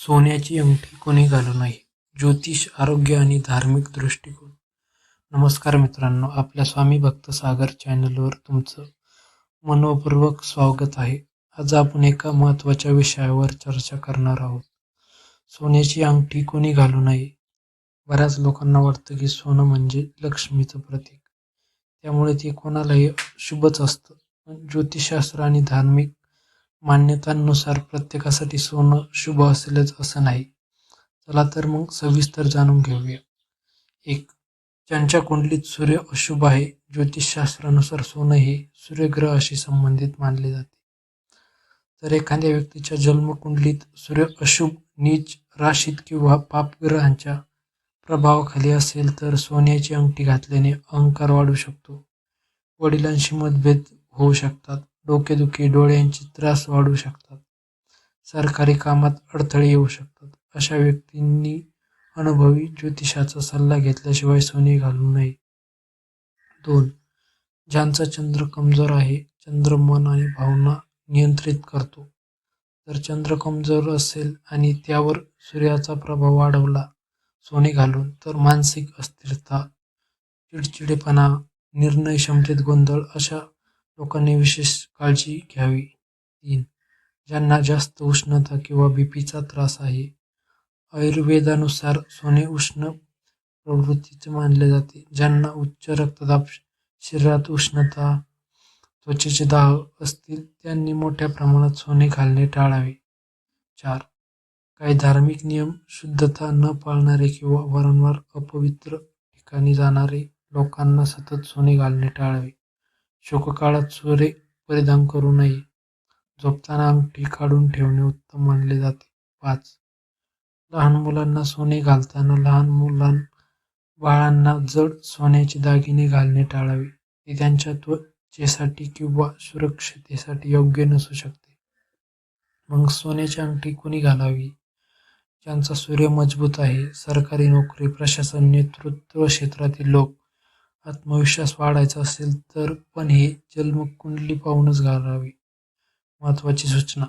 सोन्याची अंगठी कोणी घालू नये. ज्योतिष, आरोग्य आणि धार्मिक दृष्टिकोन. नमस्कार मित्रांनो, आपल्या स्वामी भक्त सागर चॅनलवर तुमचं मनपूर्वक स्वागत आहे. आज आपण एका महत्त्वाच्या विषयावर चर्चा करणार आहोत. सोन्याची अंगठी कोणी घालू नये. बऱ्याच लोकांना वाटतं की सोनं म्हणजे लक्ष्मीचं प्रतीक, त्यामुळे ते कोणालाही शुभच असतं. पण ज्योतिषशास्त्र आणि धार्मिक मान्यतांनुसार प्रत्येकासाठी सोनं शुभ असेलच असं नाही. चला तर मग सविस्तर जाणून घेऊया. 1. ज्यांच्या कुंडलीत सूर्य अशुभ आहे. ज्योतिषशास्त्रानुसार सोनं हे सूर्यग्रहाशी संबंधित मानले जाते. तर एखाद्या व्यक्तीच्या जन्मकुंडलीत सूर्य अशुभ, नीच राशीत किंवा पापग्रहांच्या प्रभावाखाली असेल तर सोन्याची अंगठी घातल्याने अहंकार वाढू शकतो, वडिलांशी मतभेद होऊ शकतात, डोकेदुखी, डोळ्यांचे त्रास वाढू शकतात, सरकारी कामात अडथळे येऊ शकतात. अशा व्यक्तींनी अनुभवी ज्योतिषाचा सल्ला घेतल्याशिवाय सोने घालू नये. 2. ज्यांचा चंद्र कमजोर आहे. चंद्र मन आणि भावना नियंत्रित करतो. जर चंद्र कमजोर असेल आणि त्यावर सूर्याचा प्रभाव वाढवला सोने घालून, तर मानसिक अस्थिरता, चिडचिडेपणा, निर्णय क्षमतेत गोंधळ अशा लोकांनी विशेष काळजी घ्यावी. 3. ज्यांना जास्त उष्णता किंवा बीपीचा त्रास आहे. आयुर्वेदानुसार सोने उष्ण प्रवृत्तीचे मानले जाते. ज्यांना उच्च रक्तदाब, शरीरात उष्णता, त्वचेचे दाग असतील त्यांनी मोठ्या प्रमाणात सोने घालणे टाळावे. 4. काही धार्मिक नियम, शुद्धता न पाळणारे किंवा वारंवार अपवित्र ठिकाणी जाणारे लोकांना सतत सोने घालणे टाळावे. शोककाळात सोने परिधान करू नये. झोपताना अंगठी काढून ठेवणे उत्तम मानले जाते. 5. लहान मुलांना सोने घालताना बाळांना जड सोन्याचे दागिने घालणे टाळावे. ते त्यांच्या त्वचेसाठी किंवा सुरक्षिततेसाठी योग्य नसू शकते. मग सोन्याची अंगठी कोणी घालावी? ज्यांचा सूर्य मजबूत आहे, सरकारी नोकरी, प्रशासन, नेतृत्व क्षेत्रातील लोक, आत्मविश्वास वाढायचा असेल तर पण हे जन्मकुंडली पाहूनच घालावे. महत्त्वाची सूचना.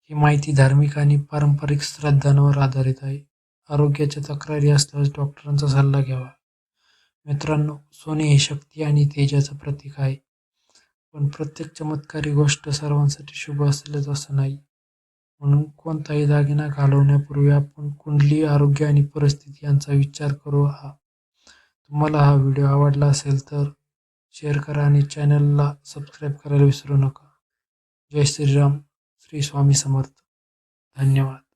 ही माहिती धार्मिक आणि पारंपरिक श्रद्धांवर आधारित आहे. आरोग्याच्या तक्रारी असल्यास डॉक्टरांचा सल्ला घ्यावा. मित्रांनो, सोने हे शक्ती आणि तेजाचं प्रतीक आहे. पण प्रत्येक चमत्कारी गोष्ट सर्वांसाठी शुभ असेलच असं नाही. म्हणून कोणताही दागिना घालवण्यापूर्वी आपण कुंडली, आरोग्य आणि परिस्थिती यांचा विचार करू. तुम्हाला हा व्हिडिओ आवडला असेल तर शेअर करा आणि चॅनलला सबस्क्राईब करायला विसरू नका. जय श्रीराम. श्री स्वामी समर्थ. धन्यवाद.